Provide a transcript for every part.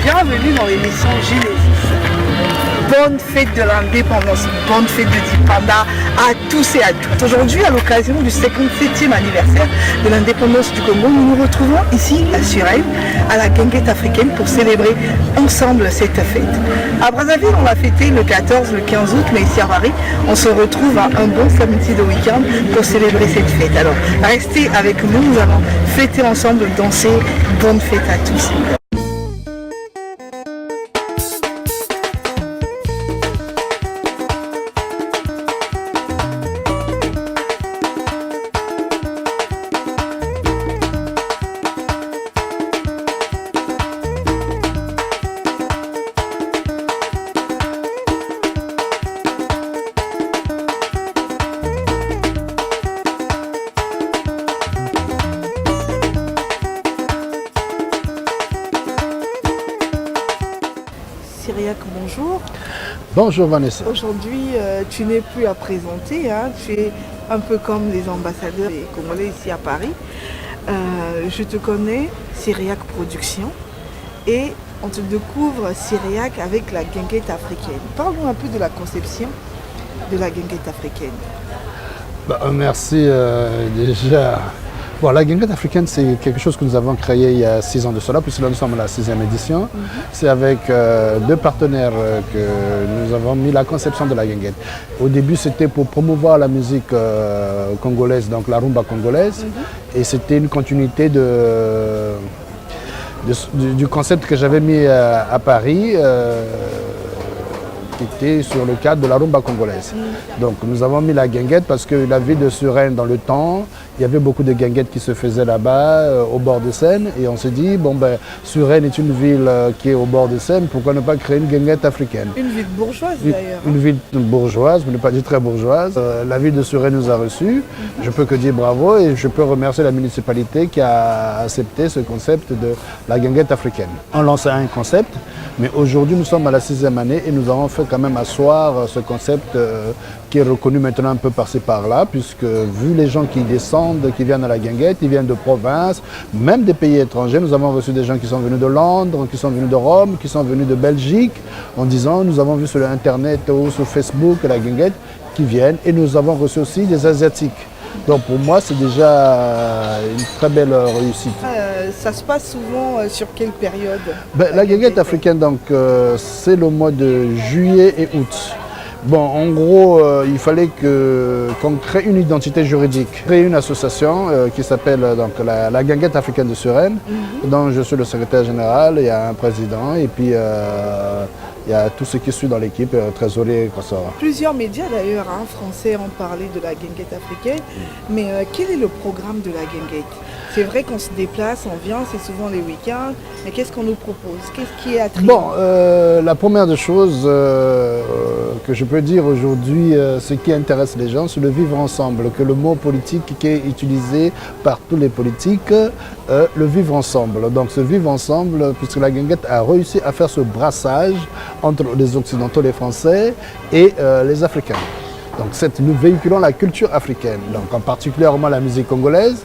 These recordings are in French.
Bienvenue dans l'émission Genesis. Bonne fête de l'indépendance, bonne fête de Dipanda à tous et à toutes. Aujourd'hui, à l'occasion du 57e anniversaire de l'indépendance du Congo, nous nous retrouvons ici à Suresnes, à la Guinguette africaine, pour célébrer ensemble cette fête. À Brazzaville, on l'a fêté le 14, le 15 août, mais ici à Paris, on se retrouve à un bon samedi de week-end pour célébrer cette fête. Alors, restez avec nous, nous allons fêter ensemble, danser. Bonne fête à tous. Cyriaque, bonjour. Bonjour Vanessa. Aujourd'hui, tu n'es plus à présenter, hein. Tu es un peu comme les ambassadeurs des Congolais ici à Paris. Je te connais, Cyriaque Productions, et on te découvre Cyriaque avec la Guinguette africaine. Parle-nous un peu de la conception de la Guinguette africaine. Merci déjà. Bon, la Guinguette africaine, c'est quelque chose que nous avons créé il y a 6 ans de cela, puisque là nous sommes à la 6e édition. C'est avec 2 partenaires que nous avons mis la conception de la Guinguette. Au début, c'était pour promouvoir la musique congolaise, donc la rumba congolaise, et c'était une continuité du concept que j'avais mis à Paris, qui était sur le cadre de la rumba congolaise. Donc nous avons mis la guinguette parce que la ville de Suresnes, dans le temps, il y avait beaucoup de guinguettes qui se faisaient là-bas, au bord de Seine, et on s'est dit, Suresnes est une ville qui est au bord de Seine, pourquoi ne pas créer une guinguette africaine? Une ville bourgeoise d'ailleurs. Une ville bourgeoise, mais ne pas dire très bourgeoise. La ville de Suresnes nous a reçus, je peux que dire bravo, et je peux remercier la municipalité qui a accepté ce concept de la guinguette africaine. On lance un concept, mais aujourd'hui nous sommes à la 6e année et nous avons fait quand même asseoir ce concept qui est reconnu maintenant un peu par-ci par-là, puisque vu les gens qui descendent, qui viennent à la guinguette, ils viennent de province, même des pays étrangers. Nous avons reçu des gens qui sont venus de Londres, qui sont venus de Rome, qui sont venus de Belgique, en disant nous avons vu sur Internet ou sur Facebook la guinguette, qui viennent, et nous avons reçu aussi des Asiatiques. Donc pour moi, c'est déjà une très belle réussite. Ça se passe souvent sur quelle période? La guinguette africaine, donc, c'est le mois de juillet et août. Bon, en gros, il fallait qu'on crée une identité juridique, créer une association qui s'appelle la Guinguette africaine de Suresnes, dont je suis le secrétaire général, il y a un président, et puis il y a tout ce qui suit dans l'équipe, trésorier et consorts. Plusieurs médias d'ailleurs, français, ont parlé de la Guinguette africaine, mais quel est le programme de la Guinguette? C'est vrai qu'on se déplace, on vient, c'est souvent les week-ends, mais qu'est-ce qu'on nous propose? Qu'est-ce qui est attrayant? La première des choses que je peux dire aujourd'hui, ce qui intéresse les gens, c'est le vivre ensemble, que le mot politique qui est utilisé par tous les politiques, le vivre ensemble. Donc ce vivre ensemble, puisque la Guinguette a réussi à faire ce brassage entre les Occidentaux, les Français et les Africains. Donc nous véhiculons la culture africaine, donc en particulièrement la musique congolaise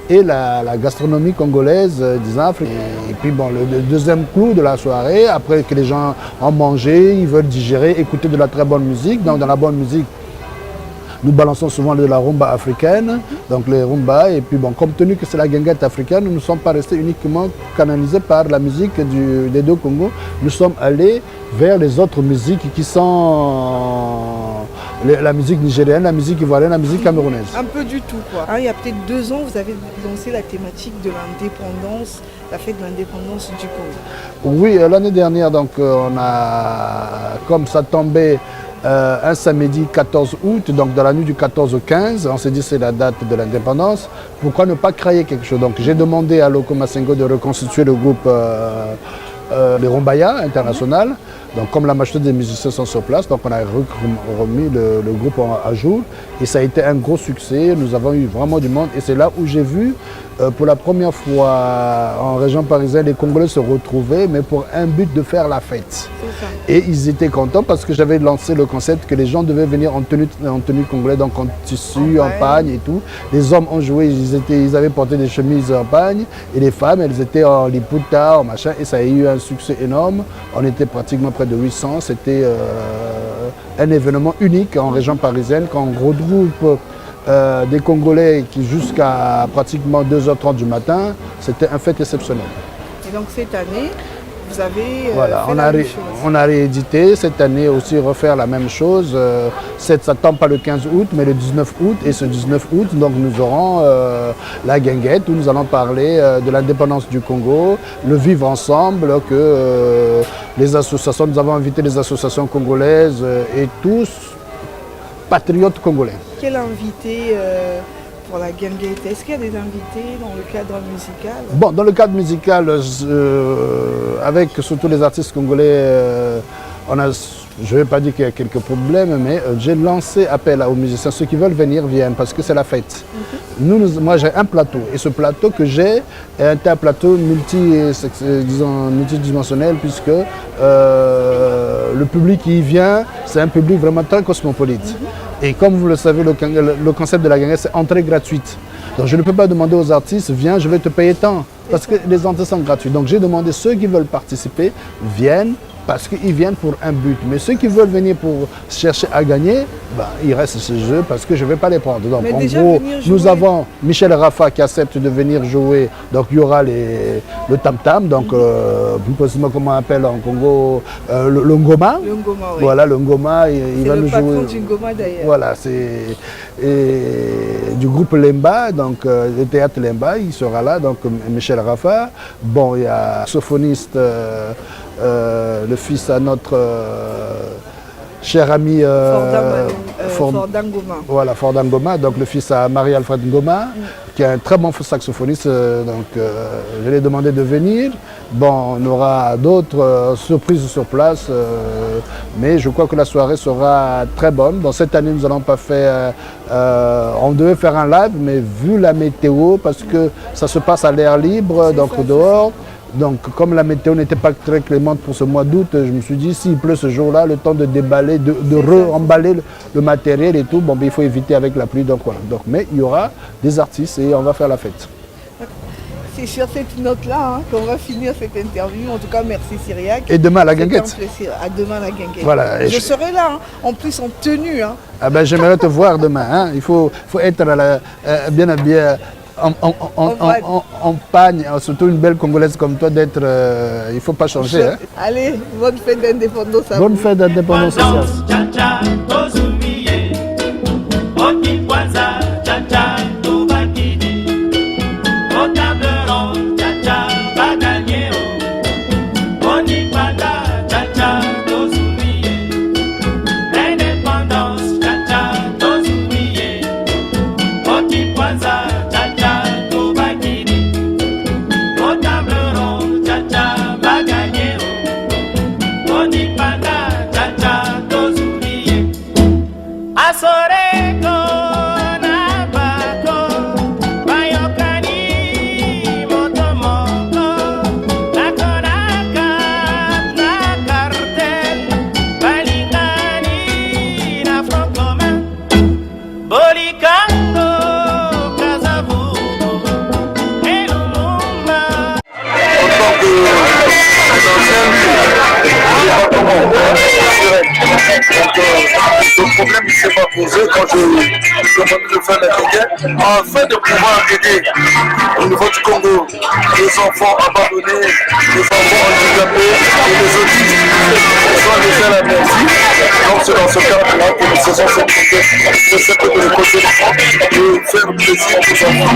et la gastronomie congolaise des Afriques. Et puis le deuxième clou de la soirée, après que les gens ont mangé, ils veulent digérer, écouter de la très bonne musique. Donc dans la bonne musique, nous balançons souvent de la rumba africaine, donc les rumbas, et puis compte tenu que c'est la guinguette africaine, nous ne sommes pas restés uniquement canalisés par la musique des deux Congos, nous sommes allés vers les autres musiques qui sont la musique nigérienne, la musique ivoirienne, la musique camerounaise. Un peu du tout quoi. Il y a peut-être 2 ans, vous avez lancé la thématique de l'indépendance, la fête de l'indépendance du Congo. Oui, l'année dernière, donc on a, comme ça tombait un samedi 14 août, donc dans la nuit du 14 au 15, on s'est dit c'est la date de l'indépendance, pourquoi ne pas créer quelque chose? Donc j'ai demandé à Loko Masengo de reconstituer le groupe les Rombaya International. Donc comme la majorité des musiciens sont sur place, donc on a remis le groupe à jour et ça a été un gros succès. Nous avons eu vraiment du monde et c'est là où j'ai vu pour la première fois en région parisienne les Congolais se retrouver, mais pour un but de faire la fête. Et ils étaient contents parce que j'avais lancé le concept que les gens devaient venir en tenue congolaise, donc en tissu, en pagne et tout. Les hommes ont joué, ils avaient porté des chemises en pagne et les femmes, elles étaient en liputa, en machin, et ça a eu un succès énorme. On était pratiquement près de 800. C'était un événement unique en région parisienne quand on regroupe des Congolais qui jusqu'à pratiquement 2h30 du matin. C'était un fait exceptionnel. Et donc cette année, vous avez voilà, fait la même chose. On a réédité cette année aussi refaire la même chose. Ça ne tombe pas le 15 août mais le 19 août. Et ce 19 août, donc, nous aurons la guinguette où nous allons parler de l'indépendance du Congo, le vivre ensemble, que les associations, nous avons invité les associations congolaises et tous patriotes congolais. Quel invité pour la guinguette? Est-ce qu'il y a des invités dans le cadre musical? Bon, dans le cadre musical, avec surtout les artistes congolais, on a, je ne vais pas dire qu'il y a quelques problèmes, mais j'ai lancé appel aux musiciens. Ceux qui veulent venir viennent parce que c'est la fête. Moi, j'ai un plateau et ce plateau que j'ai est un plateau multidimensionnel puisque le public qui y vient, c'est un public vraiment très cosmopolite. Et comme vous le savez, le concept de la guinguette, c'est entrée gratuite. Donc je ne peux pas demander aux artistes, viens, je vais te payer tant, parce que les entrées sont gratuites. Donc j'ai demandé ceux qui veulent participer, viennent, parce qu'ils viennent pour un but. Mais ceux qui veulent venir pour chercher à gagner, ben, ils restent chez eux parce que je ne vais pas les prendre. Donc mais en déjà, gros, nous avons Michel Rafa qui accepte de venir jouer. Donc il y aura le tam-tam, donc plus possiblement comment on appelle en Congo, le ngoma. Le ngoma, oui. Voilà, le ngoma, il va nous jouer. C'est le patron du ngoma d'ailleurs. Voilà, c'est du groupe Lemba, donc le théâtre Lemba, il sera là, donc Michel Rafa. Bon, il y a un saxophoniste, le fils à notre cher ami Fordan Ngoma. Voilà, Fordan Ngoma, donc le fils à Marie-Alfred Ngoma, qui est un très bon saxophoniste. Donc je lui ai demandé de venir. Bon, on aura d'autres surprises sur place, mais je crois que la soirée sera très bonne. Bon, cette année, nous n'allons pas faire... on devait faire un live, mais vu la météo, parce que ça se passe à l'air libre, donc ça, dehors. Donc comme la météo n'était pas très clémente pour ce mois d'août, je me suis dit s'il pleut ce jour-là, le temps de déballer, de re-emballer le matériel et tout, bon, ben, il faut éviter avec la pluie. Donc voilà. Donc, mais il y aura des artistes et on va faire la fête. C'est sur cette note-là qu'on va finir cette interview. En tout cas, merci Cyriaque. Et demain à la guinguette. À demain à la guinguette. Voilà. Je serai là, en plus en tenue. Ah ben, j'aimerais te voir demain. Il faut être bien habillé. En pagne, surtout une belle Congolaise comme toi, il ne faut pas changer. Hein. Allez, bonne fête d'indépendance à vous. Bonne fête d'indépendance. Le problème ne s'est pas posé quand je demande de faire la guerre afin de pouvoir aider au niveau du Congo les enfants abandonnés, les enfants handicapés et les autistes. Ils sont déjà la merci. Donc c'est dans ce cadre-là que nous faisons cette enquête. Je sais que de l'école de faire plaisir aux enfants.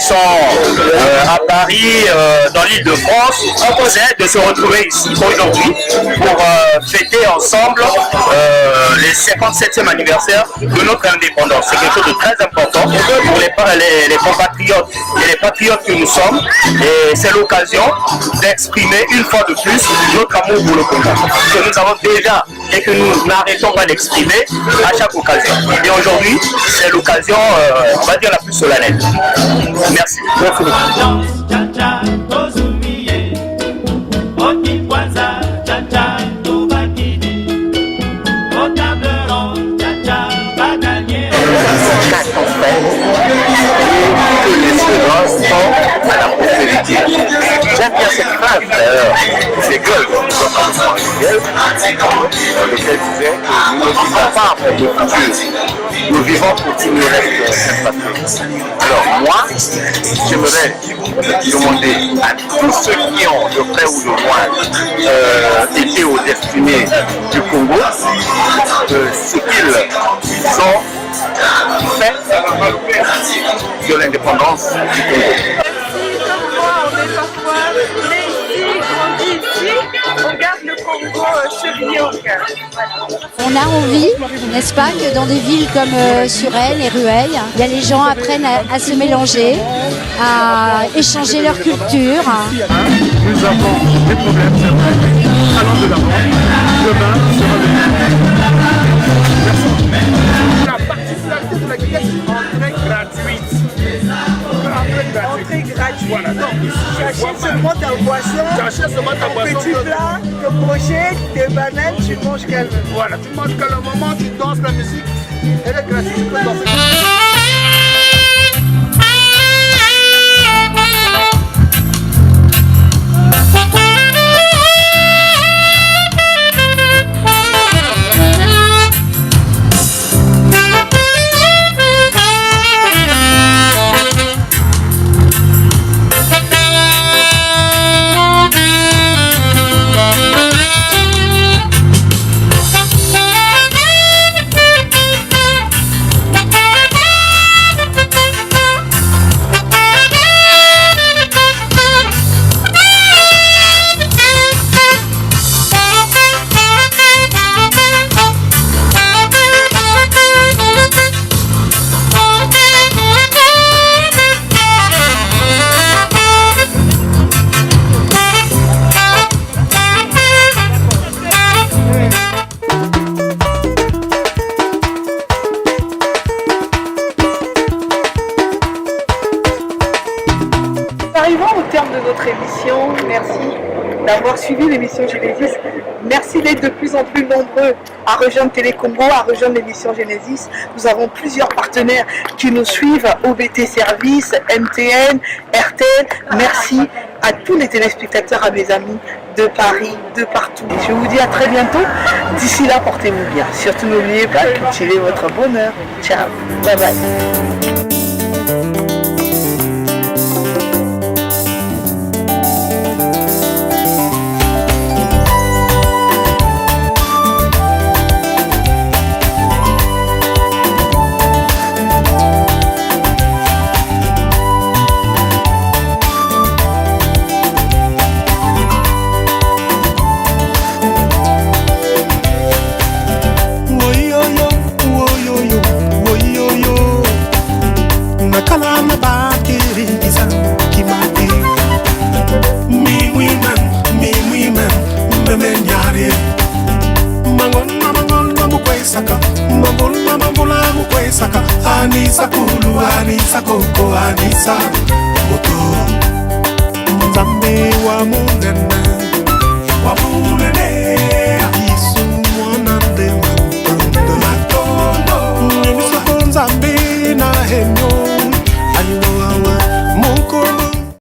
qui sont à Paris, dans l'île de France, c'est de se retrouver ici aujourd'hui pour fêter ensemble les 57e anniversaire de notre indépendance. C'est quelque chose de très important pour les compatriotes et les patriotes que nous sommes. Et c'est l'occasion d'exprimer une fois de plus notre amour pour le Congo, que nous avons déjà et que nous n'arrêtons pas d'exprimer à chaque occasion. Et aujourd'hui, c'est l'occasion, on va dire, la plus solennelle. Merci. J'aime bien cette phrase d'ailleurs, c'est Gold, dans lequel disait que nous ne vivons pas pour le futur, nous vivons pour qu'il nous reste cette patrie. Alors moi, j'aimerais demander à tous ceux qui ont de près ou de loin été aux destinées du Congo ce qu'ils ont fait de l'indépendance du Congo. On garde le Congo chevillé au cœur. On a envie, n'est-ce pas, que dans des villes comme Surel et Rueil, il y a les gens apprennent à se mélanger, à échanger leur culture. Nous avons des problèmes, c'est vrai. Allons de l'avant. Demain sera le Merci. La particularité de la Guinée, c'est entrée gratuite. Entrée gratuite. Voilà, donc tu achètes seulement ta boisson, petit plat, de brochette, des bananes, tu manges calme. Voilà, tu manges calmement, tu danses la musique, elle est gratuite, tu peux danser. Arrivons au terme de notre émission. Merci d'avoir suivi l'émission Genesis. Merci d'être de plus en plus nombreux à rejoindre Télécongo, à rejoindre l'émission Genesis. Nous avons plusieurs partenaires qui nous suivent, OBT Service, MTN, RTL. Merci à tous les téléspectateurs, à mes amis de Paris, de partout. Je vous dis à très bientôt. D'ici là, portez-vous bien. Surtout n'oubliez pas de cultiver votre bonheur. Ciao. Bye bye. Anisa kulu, anisa koko, anisa moto. Nzambe wa munene